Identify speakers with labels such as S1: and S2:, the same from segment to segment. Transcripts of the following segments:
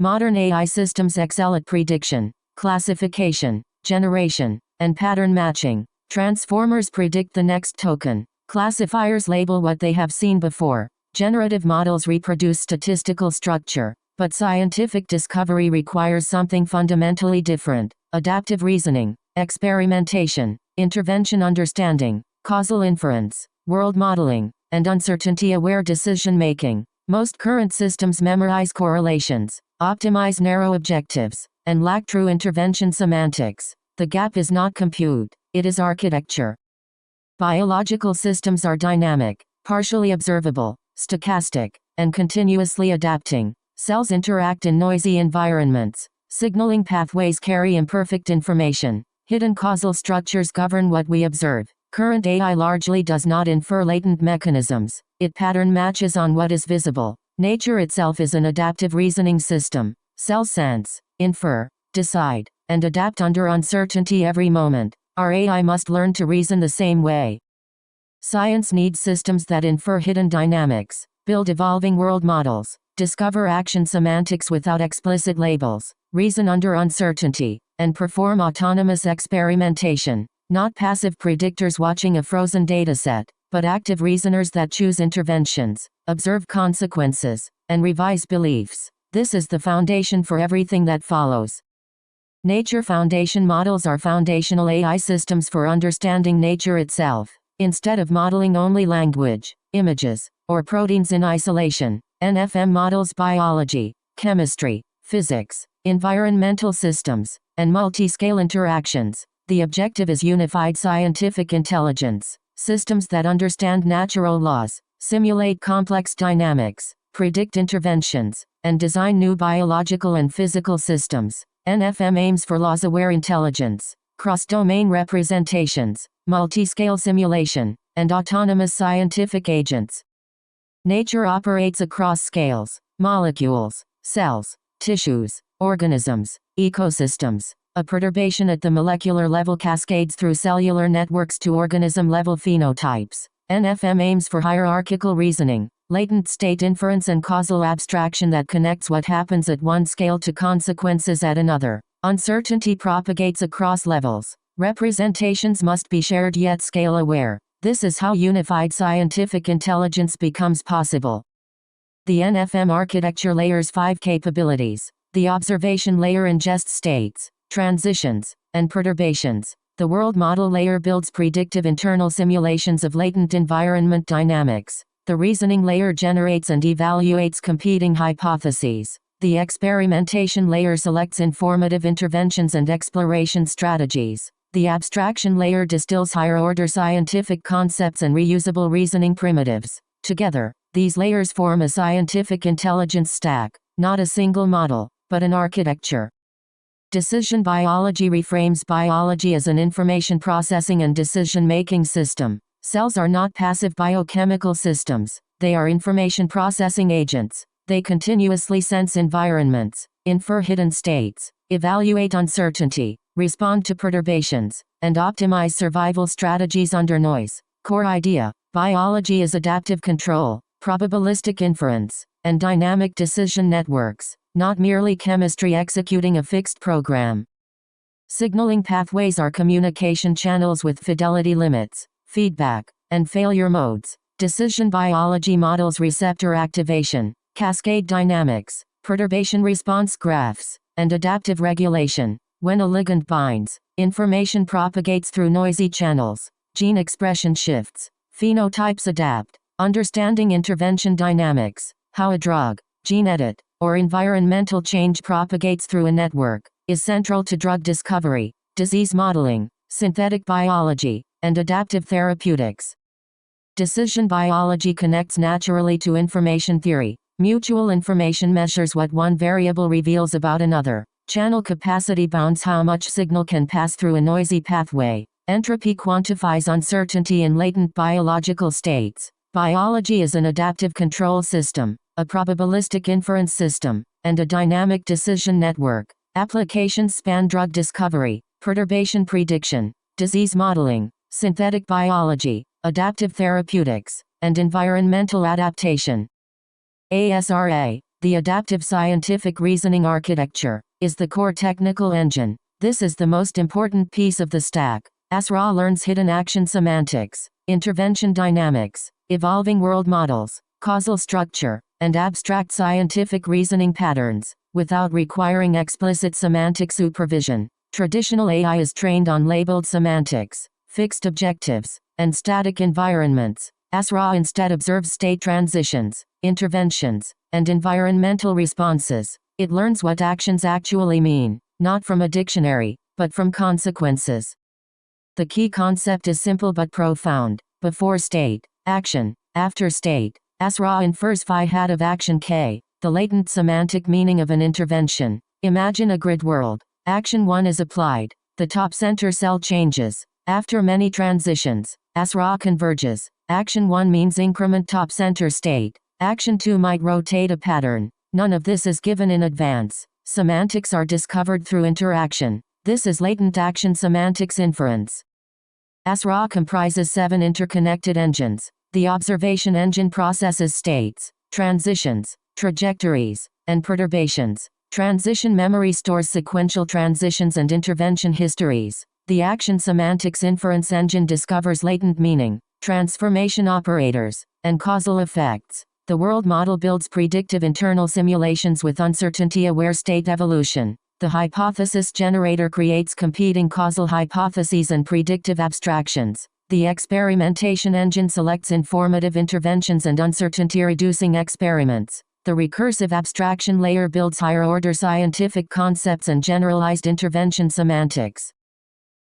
S1: Modern AI systems excel at prediction, classification, generation, and pattern matching. Transformers predict the next token. Classifiers label what they have seen before. Generative models reproduce statistical structure. But scientific discovery requires something fundamentally different: adaptive reasoning, experimentation, intervention understanding, causal inference, world modeling, and uncertainty-aware decision-making. Most current systems memorize correlations, optimize narrow objectives, and lack true intervention semantics. The gap is not compute, it is architecture. Biological systems are dynamic, partially observable, stochastic, and continuously adapting. Cells interact in noisy environments. Signaling pathways carry imperfect information. Hidden causal structures govern what we observe. Current AI largely does not infer latent mechanisms. It pattern matches on what is visible. Nature itself is an adaptive reasoning system. Cells sense, infer, decide, and adapt under uncertainty every moment. Our AI must learn to reason the same way. Science needs systems that infer hidden dynamics, build evolving world models, discover action semantics without explicit labels, reason under uncertainty, and perform autonomous experimentation. Not passive predictors watching a frozen dataset, but active reasoners that choose interventions, observe consequences, and revise beliefs. This is the foundation for everything that follows. Nature foundation models are foundational AI systems for understanding nature itself. Instead of modeling only language, images, or proteins in isolation, NFM models biology, chemistry, physics, environmental systems, and multi-scale interactions. The objective is unified scientific intelligence. Systems that understand natural laws, simulate complex dynamics, predict interventions, and design new biological and physical systems. NFM aims for laws-aware intelligence, cross-domain representations, multi-scale simulation, and autonomous scientific agents. Nature operates across scales: molecules, cells, tissues, organisms, ecosystems. A perturbation at the molecular level cascades through cellular networks to organism-level phenotypes. NFM aims for hierarchical reasoning, latent state inference, and causal abstraction that connects what happens at one scale to consequences at another. Uncertainty propagates across levels. Representations must be shared yet scale-aware. This is how unified scientific intelligence becomes possible. The NFM architecture layers 5 capabilities. The observation layer ingests states, transitions, and perturbations. The world model layer builds predictive internal simulations of latent environment dynamics. The reasoning layer generates and evaluates competing hypotheses. The experimentation layer selects informative interventions and exploration strategies. The abstraction layer distills higher-order scientific concepts and reusable reasoning primitives. Together, these layers form a scientific intelligence stack, not a single model, but an architecture. Decision biology reframes biology as an information processing and decision-making system. Cells are not passive biochemical systems. They are information processing agents. They continuously sense environments, infer hidden states, evaluate uncertainty, respond to perturbations, and optimize survival strategies under noise. Core idea: biology is adaptive control, probabilistic inference, and dynamic decision networks, not merely chemistry executing a fixed program. Signaling pathways are communication channels with fidelity limits, feedback, and failure modes. Decision biology models receptor activation, cascade dynamics, perturbation response graphs, and adaptive regulation. When a ligand binds, information propagates through noisy channels. Gene expression shifts. Phenotypes adapt. Understanding intervention dynamics, how a drug, gene edit, or environmental change propagates through a network, is central to drug discovery, disease modeling, synthetic biology, and adaptive therapeutics. Decision biology connects naturally to information theory. Mutual information measures what one variable reveals about another. Channel capacity bounds how much signal can pass through a noisy pathway. Entropy quantifies uncertainty in latent biological states. Biology is an adaptive control system, a probabilistic inference system, and a dynamic decision network. Applications span drug discovery, perturbation prediction, disease modeling, synthetic biology, adaptive therapeutics, and environmental adaptation. ASRA, The adaptive scientific reasoning architecture is the core technical engine. This is the most important piece of the stack. ASRA learns hidden action semantics, intervention dynamics, evolving world models, causal structure, and abstract scientific reasoning patterns, without requiring explicit semantic supervision. Traditional AI is trained on labeled semantics, fixed objectives, and static environments. ASRA instead observes state transitions, interventions, and environmental responses. It learns what actions actually mean, not from a dictionary, but from consequences. The key concept is simple but profound. Before state, action. After state, ASRA infers phi hat of action K, the latent semantic meaning of an intervention. Imagine a grid world. Action 1 is applied. The top center cell changes. After many transitions, ASRA converges. Action 1 means increment top center state. Action 2 might rotate a pattern. None of this is given in advance. Semantics are discovered through interaction. This is latent action semantics inference. ASRA comprises 7 interconnected engines. The observation engine processes states, transitions, trajectories, and perturbations. Transition memory stores sequential transitions and intervention histories. The action semantics inference engine discovers latent meaning, transformation operators, and causal effects. The world model builds predictive internal simulations with uncertainty-aware state evolution. The hypothesis generator creates competing causal hypotheses and predictive abstractions. The experimentation engine selects informative interventions and uncertainty-reducing experiments. The recursive abstraction layer builds higher-order scientific concepts and generalized intervention semantics.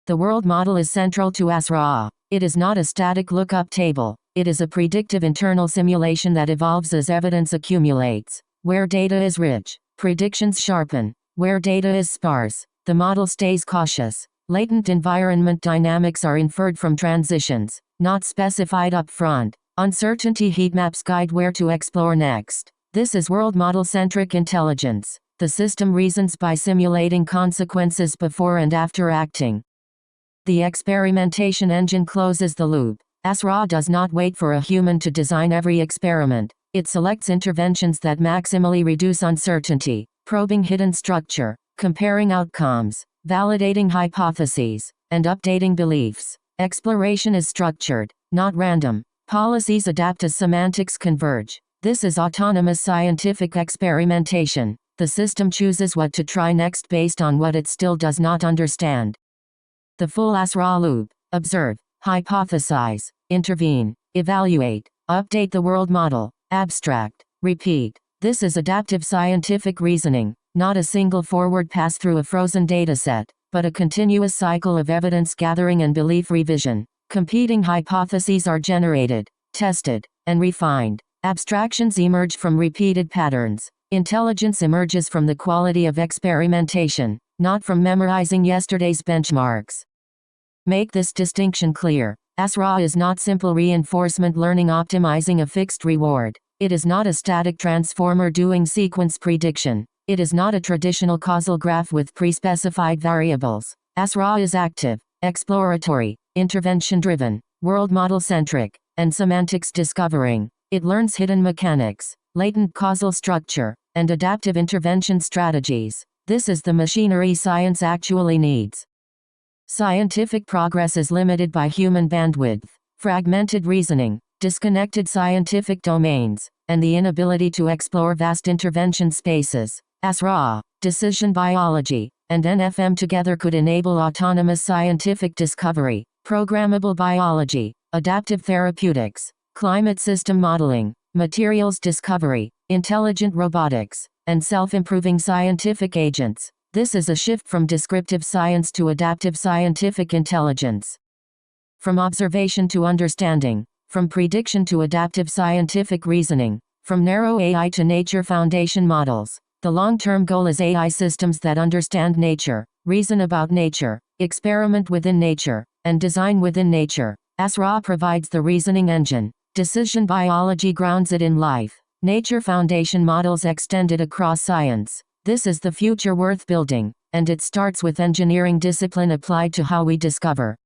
S1: The world model is central to ASRA. It is not a static lookup table. It is a predictive internal simulation that evolves as evidence accumulates. Where data is rich, predictions sharpen. Where data is sparse, the model stays cautious. Latent environment dynamics are inferred from transitions, not specified up front. Uncertainty heatmaps guide where to explore next. This is world model-centric intelligence. The system reasons by simulating consequences before and after acting. The experimentation engine closes the loop. ASRA does not wait for a human to design every experiment. It selects interventions that maximally reduce uncertainty, probing hidden structure, comparing outcomes, validating hypotheses, and updating beliefs. Exploration is structured, not random. Policies adapt as semantics converge. This is autonomous scientific experimentation. The system chooses what to try next based on what it still does not understand. The full ASRA loop: observe, hypothesize, intervene, evaluate, update the world model, abstract, repeat. This is adaptive scientific reasoning, not a single forward pass through a frozen dataset, but a continuous cycle of evidence gathering and belief revision. Competing hypotheses are generated, tested, and refined. Abstractions emerge from repeated patterns. Intelligence emerges from the quality of experimentation, not from memorizing yesterday's benchmarks. Make this distinction clear. ASRA is not simple reinforcement learning optimizing a fixed reward. It is not a static transformer doing sequence prediction. It is not a traditional causal graph with pre-specified variables. ASRA is active, exploratory, intervention-driven, world model-centric, and semantics discovering. It learns hidden mechanics, latent causal structure, and adaptive intervention strategies. This is the machinery science actually needs. Scientific progress is limited by human bandwidth, fragmented reasoning, disconnected scientific domains, and the inability to explore vast intervention spaces. ASRA, decision biology, and NFM together could enable autonomous scientific discovery, programmable biology, adaptive therapeutics, climate system modeling, materials discovery, intelligent robotics, and self-improving scientific agents. This is a shift from descriptive science to adaptive scientific intelligence. From observation to understanding, from prediction to adaptive scientific reasoning, from narrow AI to nature foundation models. The long-term goal is AI systems that understand nature, reason about nature, experiment within nature, and design within nature. ASRA provides the reasoning engine. Decision biology grounds it in life. Nature foundation models extend it across science. This is the future worth building, and it starts with engineering discipline applied to how we discover.